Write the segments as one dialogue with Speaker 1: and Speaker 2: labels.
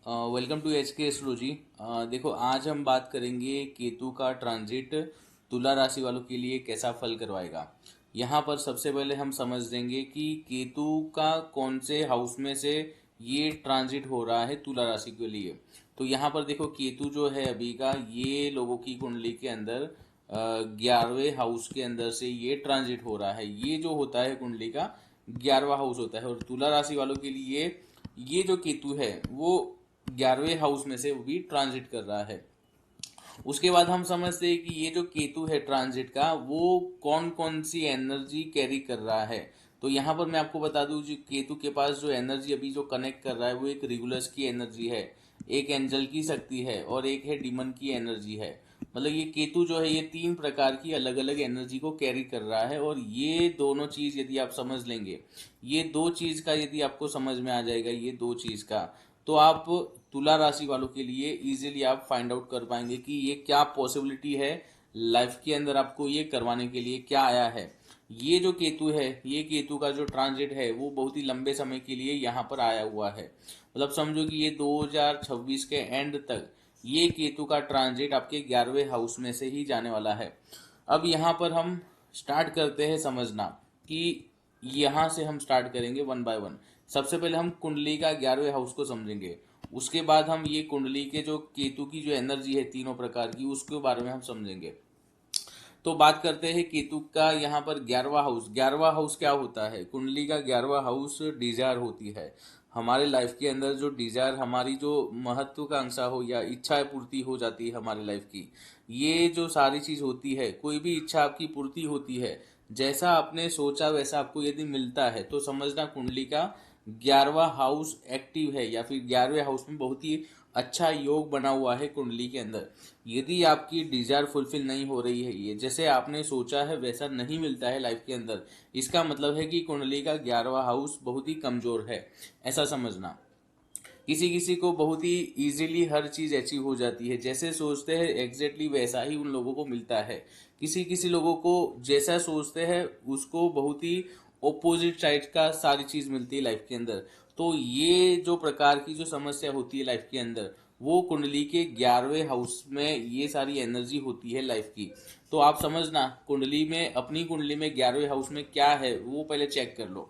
Speaker 1: Welcome to H के astrology. देखो, आज हम बात करेंगे केतु का ट्रांजिट तुला राशि वालों के लिए कैसा फल करवाएगा। यहाँ पर सबसे पहले हम समझ लेंगे कि केतु का कौन से हाउस में से ये ट्रांजिट हो रहा है तुला राशि के लिए। तो यहाँ पर देखो, केतु जो है अभी का, ये लोगों की कुंडली के अंदर 11वें हाउस के अंदर से ये ट्रांजिट हो रहा है। ये जो होता है कुंडली का 11वां हाउस होता है, और तुला राशि वालों के लिए ये जो केतु है वो 11वें हाउस में से भी ट्रांजिट कर रहा है। उसके बाद हम समझते हैं कि ये जो केतु है ट्रांजिट का, वो कौन कौन सी एनर्जी कैरी कर रहा है। तो यहाँ पर मैं आपको बता दूं, जो केतु के पास जो एनर्जी अभी जो कनेक्ट कर रहा है वो एक रेगुलस की एनर्जी है, एक एंजल की शक्ति है, और एक है डिमन की एनर्जी है। मतलब ये केतु जो है ये 3 प्रकार की अलग अलग एनर्जी को कैरी कर रहा है। और ये दोनों चीज यदि आप समझ लेंगे, ये दो चीज का यदि आपको समझ में आ जाएगा, ये दो चीज का, तो आप तुला राशि वालों के लिए इजीली आप फाइंड आउट कर पाएंगे कि ये क्या पॉसिबिलिटी है लाइफ के अंदर, आपको ये करवाने के लिए क्या आया है। ये जो केतु है, ये केतु का जो ट्रांजिट है वो बहुत ही लंबे समय के लिए यहाँ पर आया हुआ है। मतलब समझो कि ये 2026 के एंड तक ये केतु का ट्रांजिट आपके 11वें हाउस में से ही जाने वाला है। अब यहाँ पर हम स्टार्ट करते हैं समझना कि यहाँ से हम स्टार्ट करेंगे वन बाय वन। सबसे पहले हम कुंडली का 11वें हाउस को समझेंगे। उसके बाद हम ये कुंडली के जो केतु की जो एनर्जी है तीनों प्रकार की, उसके बारे में हम समझेंगे। तो बात करते हैं केतु का। यहाँ पर 11वां हाउस, 11वां हाउस क्या होता है? कुंडली का 11वां हाउस डिजायर होती है। हमारे लाइफ के अंदर जो डिजायर, हमारी जो महत्वाकांक्षा हो या इच्छा पूर्ति हो जाती है हमारी लाइफ की, ये जो सारी चीज होती है, कोई भी इच्छा आपकी पूर्ति होती है, जैसा आपने सोचा वैसा आपको यदि मिलता है, तो समझना कुंडली का 11वां हाउस एक्टिव है, या फिर 11वें हाउस में बहुत ही अच्छा योग बना हुआ है कुंडली के अंदर। यदि आपकी डिजायर फुलफिल नहीं हो रही है, ये जैसे आपने सोचा है वैसा नहीं मिलता है लाइफ के अंदर, इसका मतलब है कि कुंडली का 11वां हाउस बहुत ही कमजोर है, ऐसा समझना। किसी किसी को बहुत ही इजीली हर चीज अचीव हो जाती है, जैसे सोचते हैं एग्जैक्टली वैसा ही उन लोगों को मिलता है। किसी किसी लोगों को जैसा सोचते हैं उसको बहुत ही ओपोजिट साइड का सारी चीज मिलती है लाइफ के अंदर। तो ये जो प्रकार की जो समस्या होती है लाइफ के अंदर, वो कुंडली के 11वें हाउस में ये सारी एनर्जी होती है लाइफ की। तो आप समझना, कुंडली में, अपनी कुंडली में 11वें हाउस में क्या है वो पहले चेक कर लो।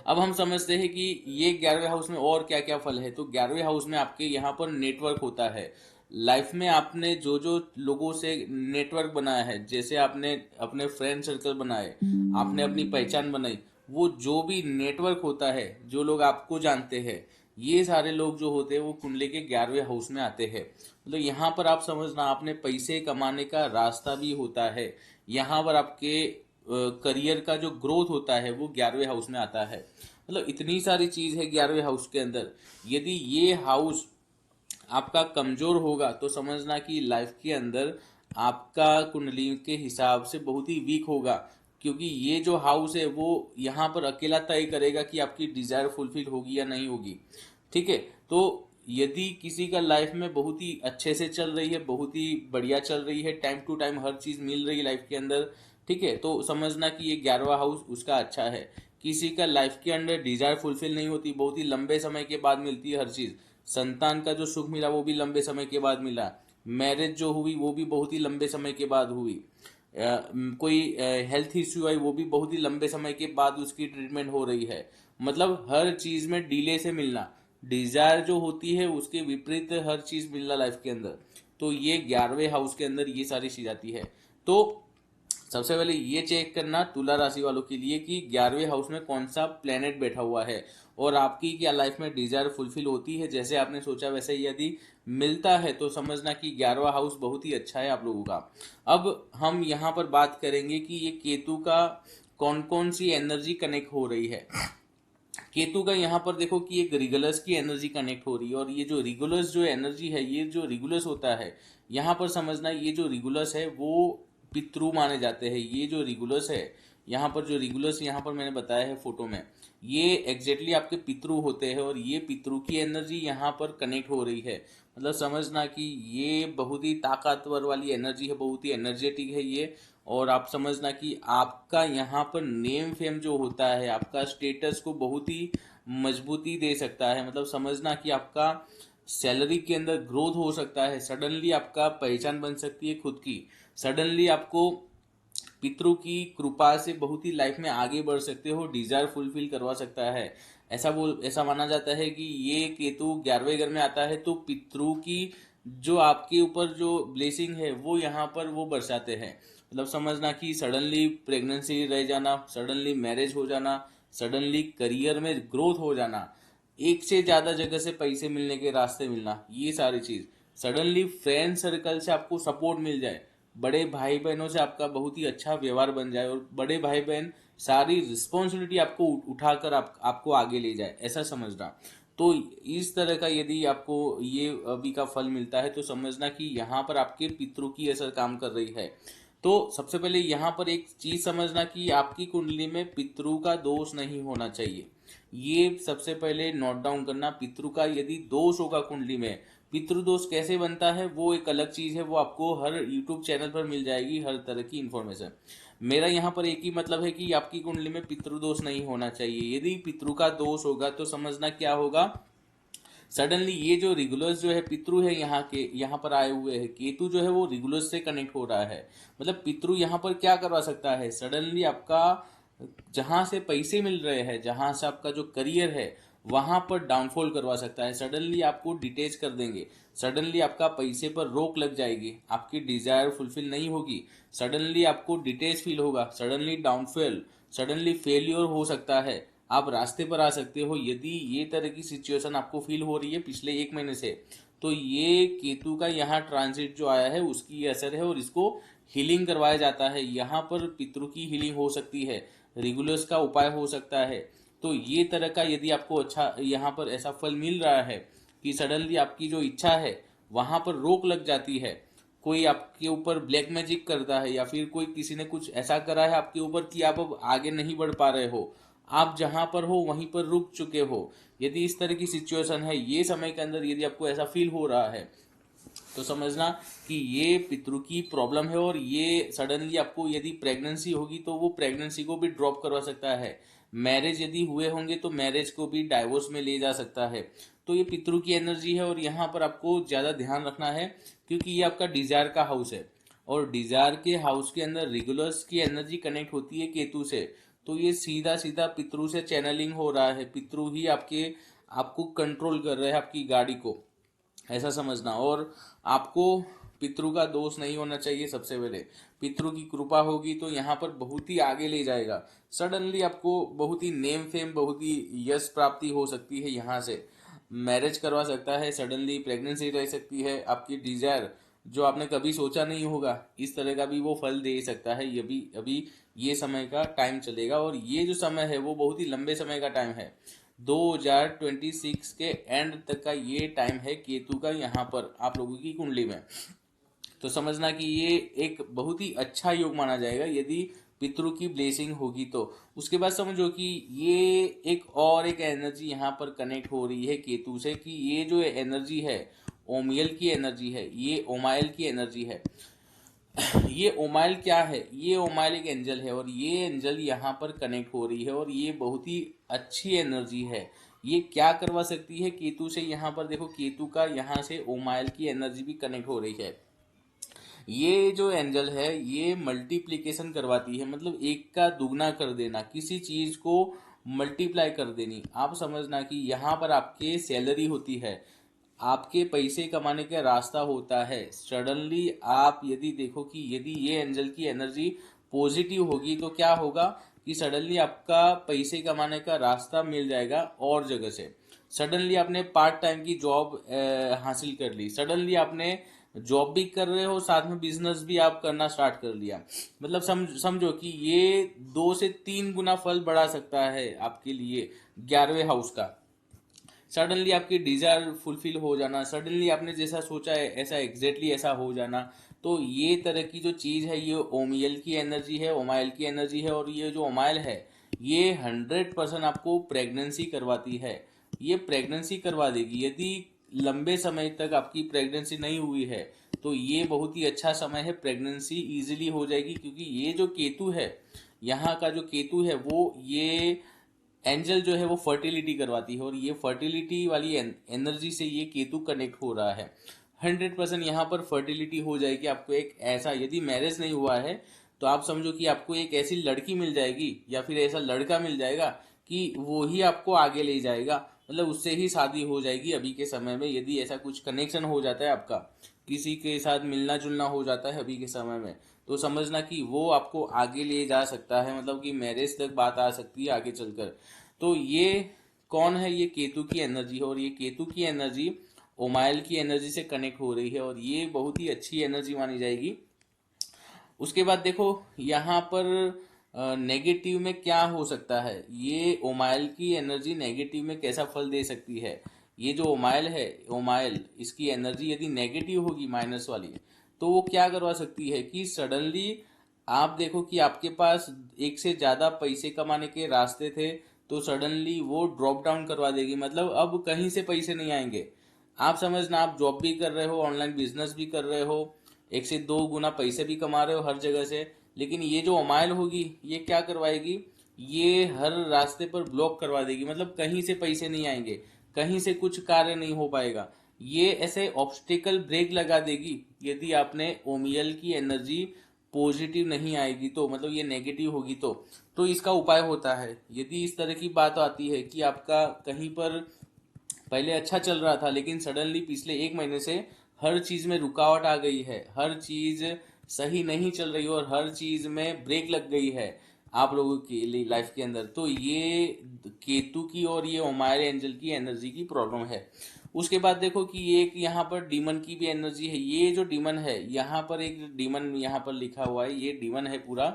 Speaker 1: अब हम समझते हैं कि ये 11वें हाउस में और क्या क्या फल है। तो 11वें हाउस में आपके यहाँ पर नेटवर्क होता है। लाइफ में आपने जो जो लोगों से नेटवर्क बनाया है, जैसे आपने अपने फ्रेंड सर्कल बनाए, आपने अपनी पहचान बनाई, वो जो भी नेटवर्क होता है, जो लोग आपको जानते हैं, ये सारे लोग जो होते हैं वो कुंडली के 11वें हाउस में आते हैं। मतलब यहाँ पर आप समझना, आपने पैसे कमाने का रास्ता भी होता है। यहाँ पर आपके करियर का जो ग्रोथ होता है वो 11वें हाउस में आता है। मतलब इतनी सारी चीज है 11वें हाउस के अंदर। यदि ये हाउस आपका कमजोर होगा तो समझना कि लाइफ के अंदर आपका कुंडली के हिसाब से बहुत ही वीक होगा, क्योंकि ये जो हाउस है वो यहाँ पर अकेला तय करेगा कि आपकी डिजायर फुलफिल होगी या नहीं होगी। ठीक है। तो यदि किसी का लाइफ में बहुत ही अच्छे से चल रही है, बहुत ही बढ़िया चल रही है, टाइम टू टाइम हर चीज मिल रही है लाइफ के अंदर, ठीक है, तो समझना कि ये 11वां हाउस उसका अच्छा है। किसी का लाइफ के अंदर डिजायर फुलफिल नहीं होती, बहुत ही लंबे समय के बाद मिलती है हर चीज। संतान का जो सुख मिला वो भी लंबे समय के बाद मिला। मैरिज जो हुई वो भी बहुत ही लंबे समय के बाद हुई। कोई हेल्थ इश्यू आई वो भी बहुत ही लंबे समय के बाद उसकी ट्रीटमेंट हो रही है। मतलब हर चीज में डिले से मिलना, डिजायर जो होती है उसके विपरीत हर चीज मिलना लाइफ के अंदर। तो ये 11वें हाउस के अंदर ये सारी चीज आती है। तो सबसे पहले ये चेक करना तुला राशि वालों के लिए कि 11वें हाउस में कौन सा प्लेनेट बैठा हुआ है, और आपकी क्या लाइफ में डिजायर फुलफिल होती है, जैसे आपने सोचा वैसे ही यदि मिलता है तो समझना कि 11वां हाउस बहुत ही अच्छा है आप लोगों का। अब हम यहाँ पर बात करेंगे कि ये केतु का कौन कौन सी एनर्जी कनेक्ट हो रही है। केतु का यहाँ पर देखो कि एक रिगुलस की एनर्जी कनेक्ट हो रही है, और ये जो रिगुलस जो एनर्जी है, ये जो रिगुलस होता है, यहाँ पर समझना ये जो रिगुलस है वो पितृ माने जाते हैं। ये जो रिगुलस है, यहाँ पर जो रिगुलस यहाँ पर मैंने बताया है फोटो में, ये एग्जैक्टली आपके पितृ होते हैं, और ये पितृ की एनर्जी यहाँ पर कनेक्ट हो रही है। मतलब समझना कि ये बहुत ही ताकतवर वाली एनर्जी है, बहुत ही एनर्जेटिक है ये। और आप समझना कि आपका यहाँ पर नेम फेम जो होता है आपका स्टेटस को बहुत ही मजबूती दे सकता है। मतलब समझना कि आपका सैलरी के अंदर ग्रोथ हो सकता है, सडनली आपका पहचान बन सकती है खुद की, सडनली आपको पितरों की कृपा से बहुत ही लाइफ में आगे बढ़ सकते हो, डिजायर फुलफिल करवा सकता है। ऐसा माना जाता है कि ये केतु 11वें घर में आता है तो पितरों की जो आपके ऊपर जो ब्लेसिंग है वो यहाँ पर वो बरसाते हैं। मतलब समझना कि सडनली प्रेगनेंसी रह जाना, सडनली मैरिज हो जाना, सडनली करियर में ग्रोथ हो जाना, एक से ज्यादा जगह से पैसे मिलने के रास्ते मिलना, ये सारी चीज, सडनली फ्रेंड सर्कल से आपको सपोर्ट मिल जाए, बड़े भाई बहनों से आपका बहुत ही अच्छा व्यवहार बन जाए और बड़े भाई बहन सारी रिस्पॉन्सिबिलिटी आपको उठाकर आपको आगे ले जाए, ऐसा समझना। तो इस तरह का यदि आपको ये अभी का फल मिलता है तो समझना कि यहाँ पर आपके पितरों की असर काम कर रही है। तो सबसे पहले यहाँ पर एक चीज समझना कि आपकी कुंडली में पितरों का दोष नहीं होना चाहिए। ये सबसे पहले नोट डाउन करना। पितृ का यदि दोष होगा कुंडली में, पितृदोष कैसे बनता है वो एक अलग चीज है, वो आपको हर यूट्यूब चैनल पर मिल जाएगी हर तरह की इंफॉर्मेशन। मेरा यहाँ पर एक ही मतलब है कि आपकी कुंडली में पितृदोष नहीं होना चाहिए। यदि पितृ का दोष होगा तो समझना क्या होगा, सडनली ये जो रेगुलर्स जो है पितृ है यहाँ के, यहाँ पर आए हुए हैं, केतु जो है वो रेगुलर्स से कनेक्ट हो रहा है। मतलब पितृ यहाँ पर क्या करवा सकता है, सडनली आपका जहां से पैसे मिल रहे हैं, जहां से आपका जो करियर है वहां पर डाउनफॉल करवा सकता है, सडनली आपको डिटेच कर देंगे, सडनली आपका पैसे पर रोक लग जाएगी, आपकी डिजायर फुलफिल नहीं होगी, सडनली आपको डिटेच फील होगा, सडनली डाउनफॉल, सडनली फेलियर हो सकता है, आप रास्ते पर आ सकते हो। यदि ये तरह की सिचुएशन आपको फील हो रही है पिछले 1 महीने से, तो ये केतु का यहाँ ट्रांजिट जो आया है उसकी असर है और इसको हीलिंग करवाया जाता है। यहाँ पर पितृ की हीलिंग हो सकती है, रेगुलर्स का उपाय हो सकता है। तो ये तरह का यदि आपको अच्छा यहाँ पर ऐसा फल मिल रहा है कि सडनली आपकी जो इच्छा है वहां पर रोक लग जाती है, कोई आपके ऊपर ब्लैक मैजिक करता है या फिर कोई किसी ने कुछ ऐसा करा है आपके ऊपर कि आप अब आगे नहीं बढ़ पा रहे हो, आप जहां पर हो वहीं पर रुक चुके हो, यदि इस तरह की सिचुएशन है ये समय के अंदर, यदि आपको ऐसा फील हो रहा है तो समझना कि ये पितृ की प्रॉब्लम है और ये सडनली आपको यदि प्रेगनेंसी होगी तो वो प्रेगनेंसी को भी ड्रॉप करवा सकता है, मैरिज यदि हुए होंगे तो मैरिज को भी डाइवोर्स में ले जा सकता है। तो ये पितृ की एनर्जी है और यहाँ पर आपको ज्यादा ध्यान रखना है क्योंकि ये आपका डिजायर का हाउस है और डिजायर के हाउस के अंदर रेगुलर्स की एनर्जी कनेक्ट होती है केतु से। तो ये सीधा सीधा पितृ से चैनलिंग हो रहा है, पितृ ही आपको कंट्रोल कर रहे हैं आपकी गाड़ी को, ऐसा समझना। और आपको पितृ का दोष नहीं होना चाहिए। सबसे पहले पितृ की कृपा होगी तो यहाँ पर बहुत ही आगे ले जाएगा, सडनली आपको बहुत ही नेम फेम, बहुत ही यश प्राप्ति हो सकती है, यहाँ से मैरिज करवा सकता है, सडनली प्रेगनेंसी रह सकती है, आपकी डिजायर जो आपने कभी सोचा नहीं होगा इस तरह का भी वो फल दे सकता है। ये भी अभी ये समय का टाइम चलेगा और ये जो समय है वो बहुत ही लंबे समय का टाइम है, 2026 के एंड तक का ये टाइम है केतु का यहाँ पर आप लोगों की कुंडली में। तो समझना कि ये एक बहुत ही अच्छा योग माना जाएगा यदि पितृ की ब्लेसिंग होगी तो। उसके बाद समझो कि ये एक एनर्जी यहाँ पर कनेक्ट हो रही है केतु से कि ये जो एनर्जी है ओमियल की एनर्जी है, ये ओमाइल की एनर्जी है। ये ओमाइल क्या है, ये ओमाइल एक एंजल है और ये एंजल यहाँ पर कनेक्ट हो रही है और ये बहुत ही अच्छी एनर्जी है। ये क्या करवा सकती है केतु से, यहाँ पर देखो केतु का यहाँ से ओमाइल की एनर्जी भी कनेक्ट हो रही है। ये जो एंजल है ये मल्टीप्लीकेशन करवाती है, मतलब एक का दुगना कर देना, किसी चीज को मल्टीप्लाई कर देनी। आप समझना कि यहाँ पर आपके सैलरी होती है, आपके पैसे कमाने का रास्ता होता है, सडनली आप यदि देखो कि यदि ये एंजल की एनर्जी पॉजिटिव होगी तो क्या होगा कि सडनली आपका पैसे कमाने का रास्ता मिल जाएगा और जगह से। सडनली आपने पार्ट टाइम की जॉब हासिल कर ली, सडनली आपने जॉब भी कर रहे हो साथ में बिजनेस भी आप करना स्टार्ट कर लिया। मतलब समझो कि ये 2 से 3 गुना फल बढ़ा सकता है आपके लिए 11वें हाउस का। सडनली आपकी डिजायर फुलफिल हो जाना, सडनली आपने जैसा सोचा है ऐसा एग्जैक्टली ऐसा हो जाना। तो ये तरह की जो चीज है ये ओमियल की एनर्जी है, ओमाइल की एनर्जी है और ये जो ओमाइल है ये 100% आपको प्रेगनेंसी करवाती है। ये प्रेगनेंसी करवा देगी। यदि लंबे समय तक आपकी प्रेगनेंसी नहीं हुई है तो ये बहुत ही अच्छा समय है, प्रेगनेंसी इजीली हो जाएगी, क्योंकि ये जो केतु है, यहाँ का जो केतु है वो ये एंजल जो है वो फर्टिलिटी करवाती है, और ये फर्टिलिटी वाली एनर्जी से ये केतु कनेक्ट हो रहा है। 100% यहाँ पर फर्टिलिटी हो जाएगी आपको। एक ऐसा, यदि मैरिज नहीं हुआ है तो आप समझो कि आपको एक ऐसी लड़की मिल जाएगी या फिर ऐसा लड़का मिल जाएगा कि वो ही आपको आगे ले जाएगा, मतलब उससे ही शादी हो जाएगी अभी के समय में। यदि ऐसा कुछ कनेक्शन हो जाता है आपका, किसी के साथ मिलना जुलना हो जाता है अभी के समय में, तो समझना कि वो आपको आगे ले जा सकता है, मतलब कि मैरिज तक बात आ सकती है आगे चलकर। तो ये कौन है? ये केतु की एनर्जी है, और ये केतु की एनर्जी ओमाइल की एनर्जी से कनेक्ट हो रही है, और ये बहुत ही अच्छी एनर्जी मानी जाएगी। उसके बाद देखो यहाँ पर नेगेटिव में क्या हो सकता है, ये ओमाइल की एनर्जी नेगेटिव में कैसा फल दे सकती है। ये जो ओमाइल है, ओमाइल इसकी एनर्जी यदि नेगेटिव होगी, माइनस वाली, तो वो क्या करवा सकती है कि सडनली आप देखो कि आपके पास एक से ज्यादा पैसे कमाने के रास्ते थे, तो सडनली वो ड्रॉप डाउन करवा देगी, मतलब अब कहीं से पैसे नहीं आएंगे। आप समझना, आप जॉब भी कर रहे हो, ऑनलाइन बिजनेस भी कर रहे हो, एक से दो गुना पैसे भी कमा रहे हो हर जगह से, लेकिन ये जो अमाइल होगी ये क्या करवाएगी, ये हर रास्ते पर ब्लॉक करवा देगी, मतलब कहीं से पैसे नहीं आएंगे, कहीं से कुछ कार्य नहीं हो पाएगा। ये ऐसे ऑब्स्टिकल ब्रेक लगा देगी यदि आपने ओमियल की एनर्जी पॉजिटिव नहीं आएगी तो, मतलब ये नेगेटिव होगी तो इसका उपाय होता है, यदि इस तरह की बात आती है कि आपका कहीं पर पहले अच्छा चल रहा था लेकिन सडनली पिछले एक महीने से हर चीज में रुकावट आ गई है, हर चीज सही नहीं चल रही और हर चीज में ब्रेक लग गई है आप लोगों की लाइफ के अंदर, तो ये केतु की और ये ओमायर एंजल की एनर्जी की प्रॉब्लम है। उसके बाद देखो कि एक यहाँ पर डीमन की भी एनर्जी है। ये जो डीमन है, यहाँ पर एक डीमन यहाँ पर लिखा हुआ है, ये डीमन है पूरा।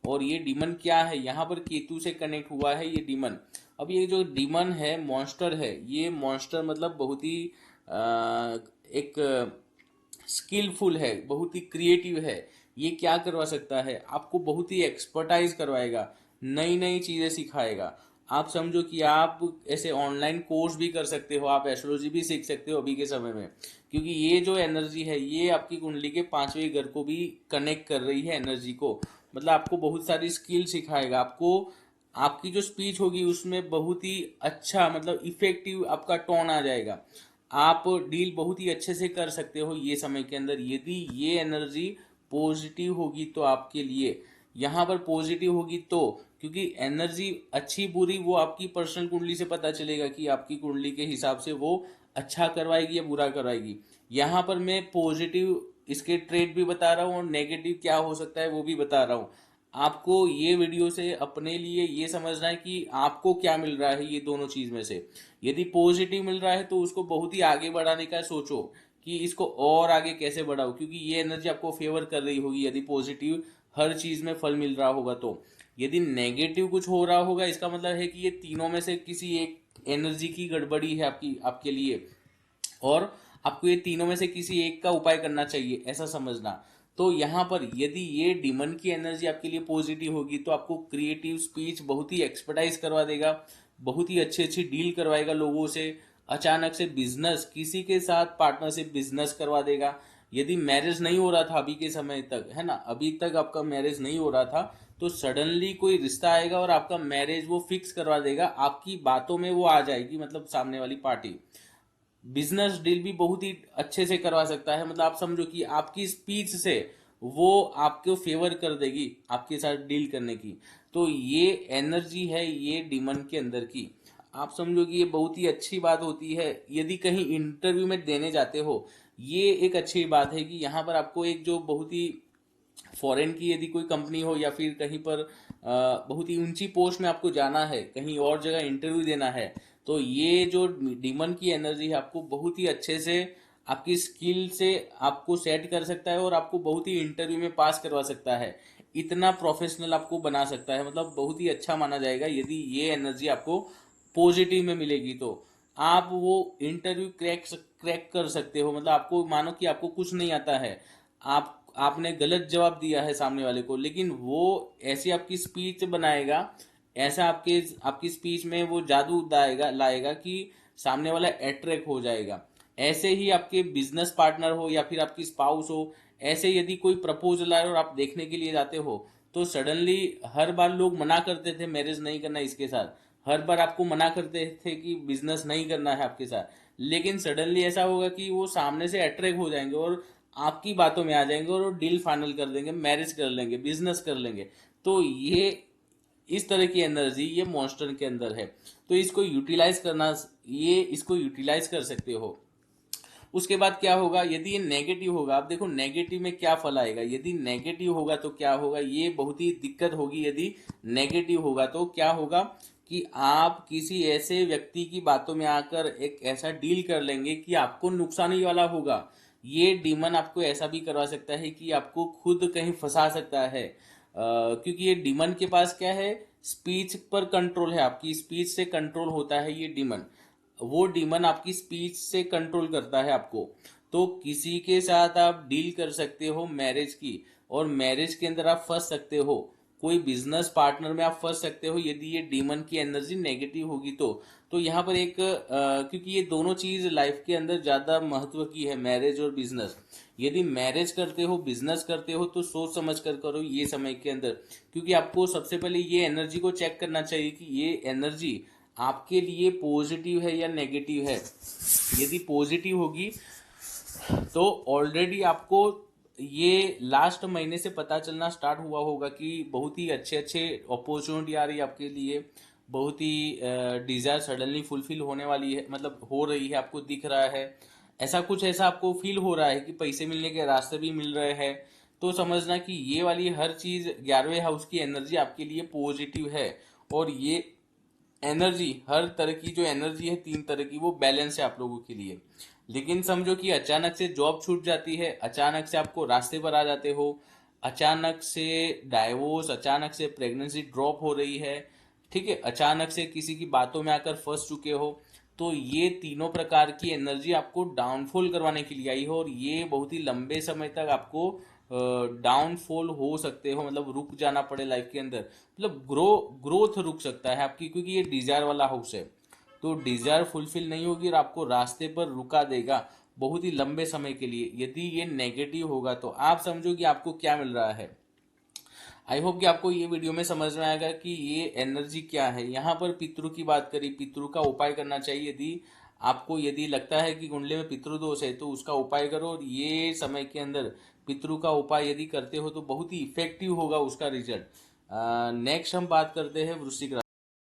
Speaker 1: और ये डीमन क्या है, यहाँ पर केतु से कनेक्ट हुआ है ये डीमन। अब ये जो डीमन है, मॉन्स्टर है, ये मॉन्स्टर मतलब बहुत ही एक स्किलफुल है, बहुत ही क्रिएटिव है। ये क्या करवा सकता है, आपको बहुत ही एक्सपर्टाइज करवाएगा, नई नई चीजें सिखाएगा। आप समझो कि आप ऐसे ऑनलाइन कोर्स भी कर सकते हो, आप एस्ट्रोलॉजी भी सीख सकते हो अभी के समय में, क्योंकि ये जो एनर्जी है ये आपकी कुंडली के पांचवें घर को भी कनेक्ट कर रही है एनर्जी को, मतलब आपको बहुत सारी स्किल सिखाएगा। आपको आपकी जो स्पीच होगी उसमें बहुत ही अच्छा, मतलब इफेक्टिव आपका टोन आ जाएगा, आप डील बहुत ही अच्छे से कर सकते हो ये समय के अंदर, यदि ये एनर्जी पॉजिटिव होगी तो आपके लिए। यहाँ पर पॉजिटिव होगी तो, क्योंकि एनर्जी अच्छी बुरी वो आपकी पर्सनल कुंडली से पता चलेगा कि आपकी कुंडली के हिसाब से वो अच्छा करवाएगी या बुरा करवाएगी। यहाँ पर मैं पॉजिटिव इसके ट्रेड भी बता रहा हूँ और नेगेटिव क्या हो सकता है वो भी बता रहा हूँ। आपको ये वीडियो से अपने लिए ये समझना है कि आपको क्या मिल रहा है ये दोनों चीज में से। यदि पॉजिटिव मिल रहा है तो उसको बहुत ही आगे बढ़ाने का सोचो कि इसको और आगे कैसे बढ़ाओ, क्योंकि ये एनर्जी आपको फेवर कर रही होगी यदि पॉजिटिव हर चीज में फल मिल रहा होगा तो। यदि नेगेटिव कुछ हो रहा होगा इसका मतलब है कि ये तीनों में से किसी एक एनर्जी की गड़बड़ी है आपकी, आपके लिए, और आपको ये तीनों में से किसी एक का उपाय करना चाहिए, ऐसा समझना। तो यहाँ पर यदि ये डिमन की एनर्जी आपके लिए पॉजिटिव होगी तो आपको क्रिएटिव स्पीच बहुत ही एक्सपर्टाइज करवा देगा, बहुत ही अच्छी अच्छी डील करवाएगा लोगों से, अचानक से बिजनेस किसी के साथ पार्टनरशिप बिजनेस करवा देगा। यदि मैरिज नहीं हो रहा था अभी के समय तक, है ना, अभी तक आपका मैरिज नहीं हो रहा था, तो सडनली कोई रिश्ता आएगा और आपका मैरिज वो फिक्स करवा देगा, आपकी बातों में वो आ जाएगी, मतलब सामने वाली पार्टी। बिजनेस डील भी बहुत ही अच्छे से करवा सकता है, मतलब आप समझो कि आपकी स्पीच से वो आपको फेवर कर देगी आपके साथ डील करने की। तो ये एनर्जी है ये डिमन के अंदर की। आप समझो कि ये बहुत ही अच्छी बात होती है यदि कहीं इंटरव्यू में देने जाते हो। ये एक अच्छी बात है कि यहाँ पर आपको एक जो बहुत ही फॉरेन की यदि कोई कंपनी हो या फिर कहीं पर बहुत ही ऊंची पोस्ट में आपको जाना है, कहीं और जगह इंटरव्यू देना है, तो ये जो डिमन की एनर्जी है आपको बहुत ही अच्छे से आपकी स्किल से आपको सेट कर सकता है और आपको बहुत ही इंटरव्यू में पास करवा सकता है, इतना प्रोफेशनल आपको बना सकता है, मतलब बहुत ही अच्छा माना जाएगा यदि ये एनर्जी आपको पॉजिटिव में मिलेगी तो। आप वो इंटरव्यू क्रैक कर सकते हो, मतलब आपको मानो कि आपको कुछ नहीं आता है, आपने गलत जवाब दिया है सामने वाले को, लेकिन वो ऐसी आपकी स्पीच बनाएगा, ऐसा आपकी स्पीच में वो जादू लाएगा लाएगा कि सामने वाला अट्रैक्ट हो जाएगा। ऐसे ही आपके बिजनेस पार्टनर हो या फिर आपकी स्पाउस हो, ऐसे यदि कोई प्रपोजल आए और आप देखने के लिए जाते हो, तो सडनली हर बार लोग मना करते थे मैरिज नहीं करना इसके साथ, हर बार आपको मना करते थे कि बिजनेस नहीं करना है आपके साथ, लेकिन सडनली ऐसा होगा कि वो सामने से अट्रैक्ट हो जाएंगे और आपकी बातों में आ जाएंगे और वो डील फाइनल कर देंगे, मैरिज कर लेंगे, बिजनेस कर लेंगे। तो ये इस तरह की एनर्जी ये मॉन्स्टर के अंदर है। तो इसको यूटिलाइज करना, ये इसको यूटिलाइज कर सकते हो। उसके बाद क्या होगा, यदि ये नेगेटिव होगा, आप देखो नेगेटिव में क्या फल आएगा। यदि नेगेटिव होगा तो क्या होगा, ये बहुत ही दिक्कत होगी। यदि नेगेटिव होगा तो क्या होगा कि आप किसी ऐसे व्यक्ति की बातों में आकर एक ऐसा डील कर लेंगे कि आपको नुकसान ही वाला होगा। ये डीमन आपको ऐसा भी करवा सकता है कि आपको खुद कहीं फंसा सकता है, क्योंकि ये डीमन के पास क्या है, स्पीच पर कंट्रोल है, आपकी स्पीच से कंट्रोल होता है ये डीमन। वो डीमन आपकी स्पीच से कंट्रोल करता है आपको। तो किसी के साथ आप डील कर सकते हो मैरिज की, और मैरिज के अंदर आप फंस सकते हो, कोई बिजनेस पार्टनर में आप फंस सकते हो यदि ये डीमन की एनर्जी नेगेटिव होगी तो यहाँ पर एक क्योंकि ये दोनों चीज लाइफ के अंदर ज्यादा महत्व की है, मैरिज और बिजनेस। यदि मैरिज करते हो, बिजनेस करते हो, तो सोच समझ कर करो ये समय के अंदर, क्योंकि आपको सबसे पहले ये एनर्जी को चेक करना चाहिए कि ये एनर्जी आपके लिए पॉजिटिव है या नेगेटिव है। यदि पॉजिटिव होगी तो ऑलरेडी आपको ये लास्ट महीने से पता चलना स्टार्ट हुआ होगा कि बहुत ही अच्छे अच्छे अपॉर्चुनिटी आ रही है आपके लिए, बहुत ही डिजायर सडनली फुलफिल होने वाली है, मतलब हो रही है, आपको दिख रहा है ऐसा कुछ, ऐसा आपको फील हो रहा है कि पैसे मिलने के रास्ते भी मिल रहे हैं। तो समझना कि ये वाली हर चीज 11वें हाउस की एनर्जी आपके लिए पॉजिटिव है। और ये एनर्जी, हर तरह की जो एनर्जी है 3 तरह की, वो बैलेंस है आप लोगों के लिए। लेकिन समझो कि अचानक से जॉब छूट जाती है, अचानक से आपको रास्ते पर आ जाते हो, अचानक से डाइवोर्स, अचानक से प्रेगनेंसी ड्रॉप हो रही है, ठीक है, अचानक से किसी की बातों में आकर फंस चुके हो, तो ये तीनों प्रकार की एनर्जी आपको डाउनफॉल करवाने के लिए आई हो, और ये बहुत ही लंबे समय तक आपको डाउनफॉल हो सकते हो, मतलब रुक जाना पड़े लाइफ के अंदर, मतलब ग्रोथ रुक सकता है आपकी, क्योंकि ये डिजायर वाला हाउस है। तो डिजायर फुलफिल नहीं होगी और आपको रास्ते पर रुका देगा बहुत ही लंबे समय के लिए। यदि ये नेगेटिव होगा तो आप समझो कि आपको क्या मिल रहा है। आई होप कि आपको ये वीडियो में समझ में आएगा कि ये एनर्जी क्या है। यहाँ पर पितृ की बात करी, पितृ का उपाय करना चाहिए। यदि आपको यदि लगता है कि कुंडली में पितृदोष है तो उसका उपाय करो, और ये समय के अंदर पितृ का उपाय यदि करते हो तो बहुत ही इफेक्टिव होगा उसका रिजल्ट। नेक्स्ट हम बात करते हैं वृश्चिक राशि।